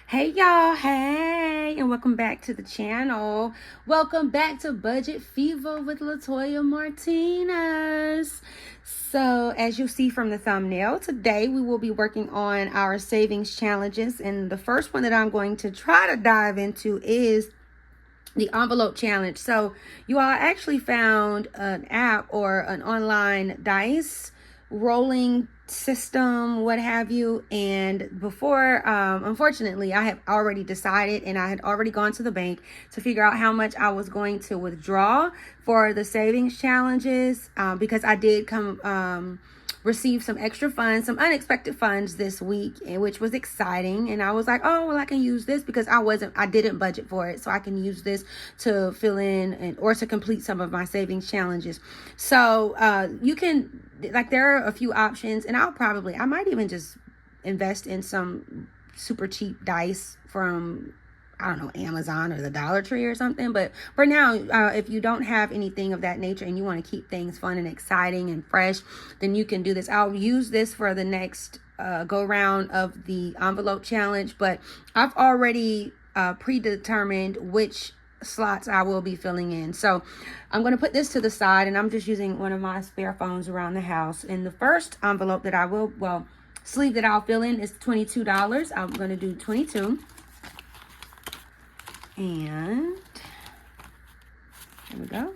Hey y'all, hey, and welcome back to the channel. Welcome back to Budget Fever with Latoya Martinez. So as you see from the thumbnail, today we will be working on our savings challenges, and the first one that I'm going to try to dive into is the envelope challenge. So you all actually found an app or an online dice rolling system, what have you. And before, unfortunately, I have already decided, and I had already gone to the bank to figure out how much I was going to withdraw for the savings challenges, because I did receive some extra funds, some unexpected funds this week, which was exciting. And I was like, oh, well, I can use this because I didn't budget for it. So I can use this to fill in or to complete some of my savings challenges. So you can, there are a few options, and I might even just invest in some super cheap dice from, I don't know, Amazon or the Dollar Tree or something. But for now, if you don't have anything of that nature and you want to keep things fun and exciting and fresh, then you can do this. I'll use this for the next go round of the envelope challenge, but I've already predetermined which slots I will be filling in. So I'm going to put this to the side, and I'm just using one of my spare phones around the house. And the first envelope that sleeve that I'll fill in is $22. I'm going to do 22. And there we go.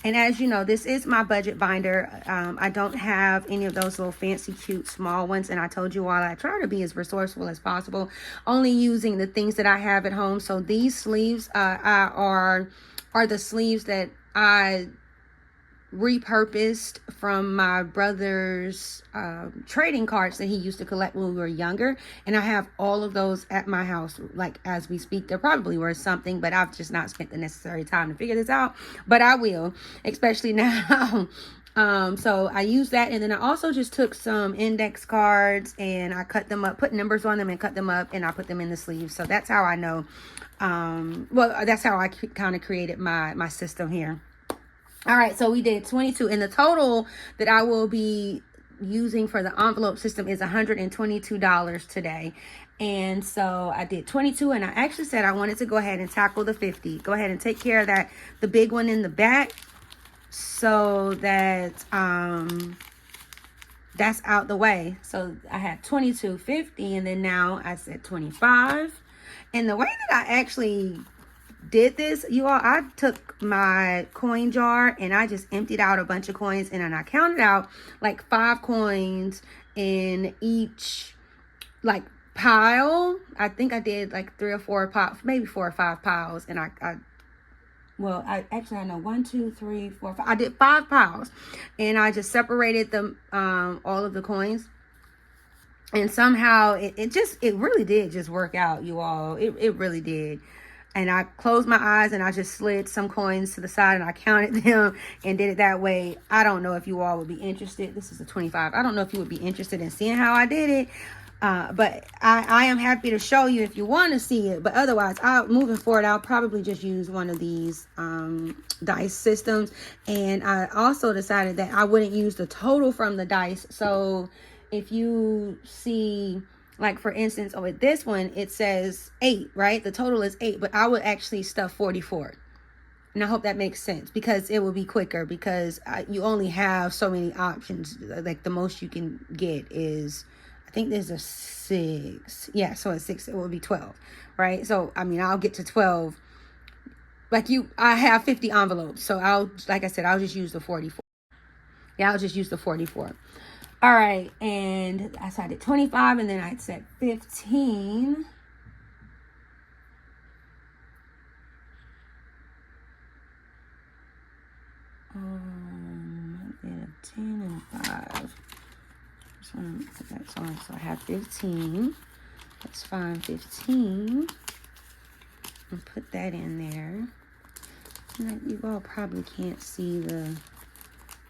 And as you know, this is my budget binder. I don't have any of those little fancy, cute, small ones. And I told you all I try to be as resourceful as possible, only using the things that I have at home. So these sleeves are the sleeves that I repurposed from my brother's trading cards that he used to collect when we were younger, and I have all of those at my house like as we speak. They're probably worth something, but I've just not spent the necessary time to figure this out, but I will, especially now. So I used that, and then I also just took some index cards and I cut them up, put numbers on them and cut them up, and I put them in the sleeves. So that's how I know, that's how I kind of created my system here. All right, so we did 22, and the total that I will be using for the envelope system is $122 today. And so I did 22, and I actually said I wanted to go ahead and tackle the 50. Go ahead and take care of that, the big one in the back, so that that's out the way. So I had 22, 50, and then now I said 25. And the way that I actually did this, you all, I took my coin jar and I just emptied out a bunch of coins, and then I counted out like 5 coins in each like pile. I think I did like 3 or 4 piles, maybe 4 or 5 piles, and I know 1, 2, 3, 4, 5. I did 5 piles, and I just separated them, all of the coins. And somehow it really did just work out, you all. It really did. And I closed my eyes and I just slid some coins to the side and I counted them and did it that way. I don't know if you all would be interested. This is a 25. I don't know if you would be interested in seeing how I did it. But I am happy to show you if you want to see it. But otherwise, moving forward, I'll probably just use one of these dice systems. And I also decided that I wouldn't use the total from the dice. So if you see, like for instance, with this one, it says 8, right? The total is 8, but I would actually stuff 44. And I hope that makes sense, because it will be quicker, because you only have so many options. Like the most you can get is, I think there's a 6. Yeah, so at 6, it will be 12, right? So, I mean, I'll get to 12. I have 50 envelopes. So like I said, I'll just use the 44. Yeah, I'll just use the 44. All right, and I started 25, and then I said 15. I did a 10 and 5. Just want to put that on, so I have 15. Let's find 15 and put that in there. And you all probably can't see the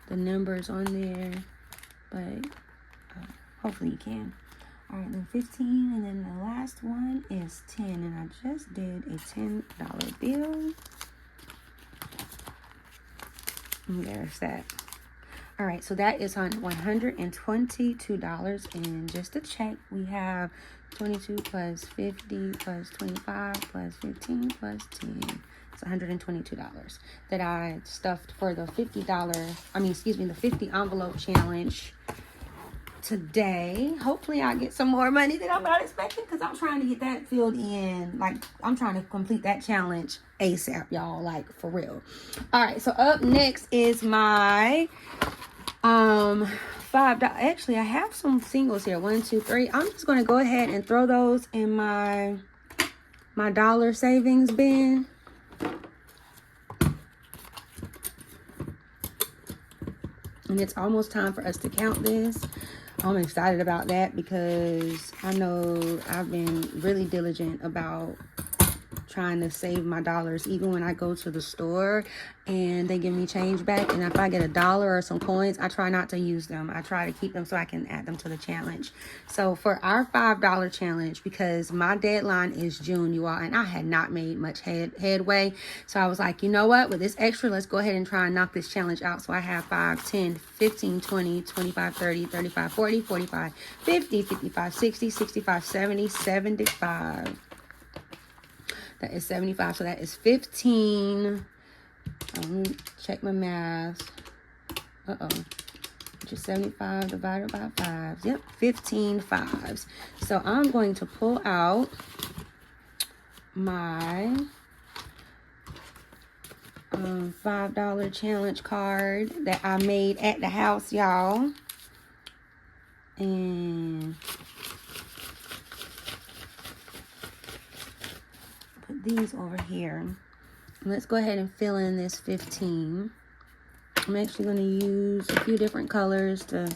numbers on there, but hopefully you can. All right, then 15, and then the last one is 10, and I just did a $10 bill. And there's that. All right, so that is on $122, and just to check, we have 22 plus 50 plus 25 plus 15 plus 10. It's $122 that I stuffed for the the 50 envelope challenge today. Hopefully I get some more money than I'm not expecting, because I'm trying to get that filled in. Like, I'm trying to complete that challenge ASAP, y'all, like, for real. All right, so up next is my $5. Actually, I have some singles here. 1, 2, 3. I'm just going to go ahead and throw those in my dollar savings bin. And it's almost time for us to count this. I'm excited about that because I know I've been really diligent about trying to save my dollars, even when I go to the store and they give me change back. And if I get $1 or some coins, I try not to use them. I try to keep them so I can add them to the challenge. So for our $5 challenge, because my deadline is June, you all, and I had not made much headway. So I was like, you know what, with this extra, let's go ahead and try and knock this challenge out. So I have 5, 10, 15, 20, 25, 30, 35, 40, 45, 50, 55, 60, 65, 70, 75. That is 75. So that is 15. Let me check my math. Which is 75 divided by 5. Yep, 15 fives. So I'm going to pull out my $5 challenge card that I made at the house, y'all. And put these over here. Let's go ahead and fill in this 15. I'm actually going to use a few different colors to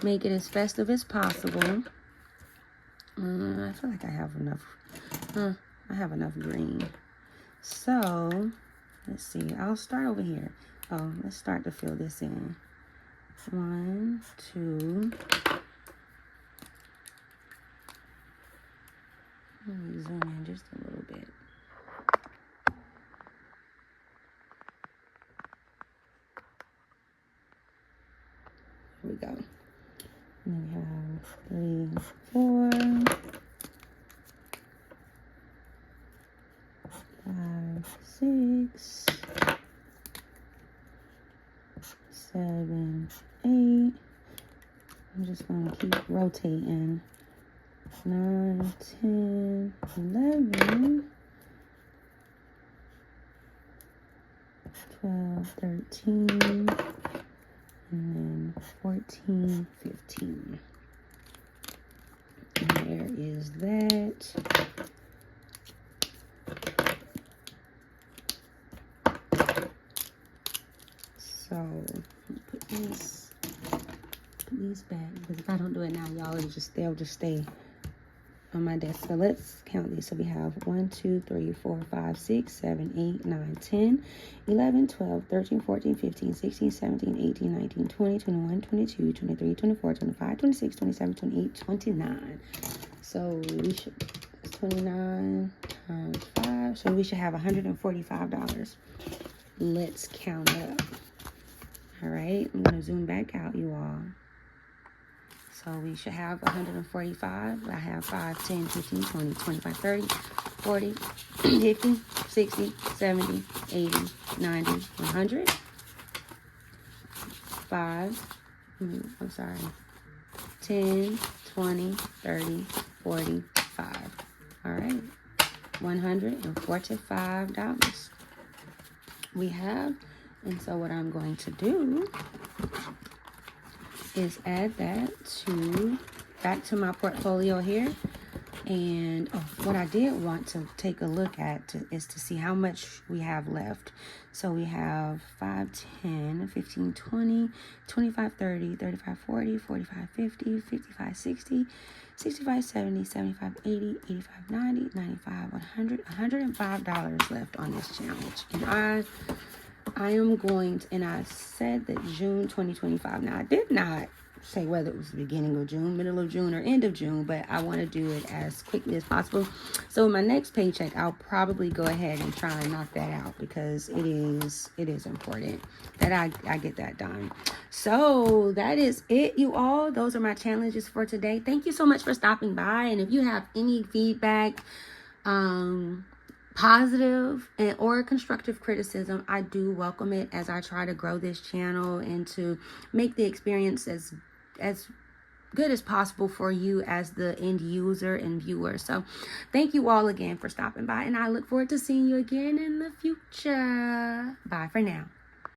make it as festive as possible. I feel like I have enough. I have enough green. So, let's see. I'll start over here. Let's start to fill this in. 1, 2. Let me zoom in just a little bit. Here we go. And we have 3, 4, 5, 6, 7, 8. I'm just going to keep rotating. 9, 10, 11, 12, 13, and then 14, 15. And there is that. So put these back, because if I don't do it now, y'all, they'll just stay on my desk. So let's count these. So we have 1, 2, 3, 4, 5, 6, 7, 8, 9, 10, 11, 12, 13, 14, 15, 16, 17, 18, 19, 20, 21, 22, 23, 24, 25, 26, 27, 28, 29. So we should, 29 times 5. So we should have $145. Let's count up. All right, I'm going to zoom back out, you all. So we should have 145. I have 5, 10, 15, 20, 25, 30, 40, 50, 60, 70, 80, 90, 100. 10, 20, 30, 40, 5. All right, $145 we have. And so what I'm going to do is add that back to my portfolio here. And what I did want to take a look at is to see how much we have left. So we have 5, 10, 15, 20, 25, 30, 35, 40, 45, 50, 55, 60, 65, 70, 75, 80, 85, 90, 95, 100, $105 left on this challenge. And I am going to, and I said that June 2025. Now, I did not say whether it was the beginning of June, middle of June, or end of June, but I want to do it as quickly as possible. So my next paycheck, I'll probably go ahead and try and knock that out, because it is important that I get that done. So that is it, you all. Those are my challenges for today. Thank you so much for stopping by. And if you have any feedback, positive or constructive criticism, I do welcome it, as I try to grow this channel and to make the experience as good as possible for you as the end user and viewer. So thank you all again for stopping by, and I look forward to seeing you again in the future. Bye for now.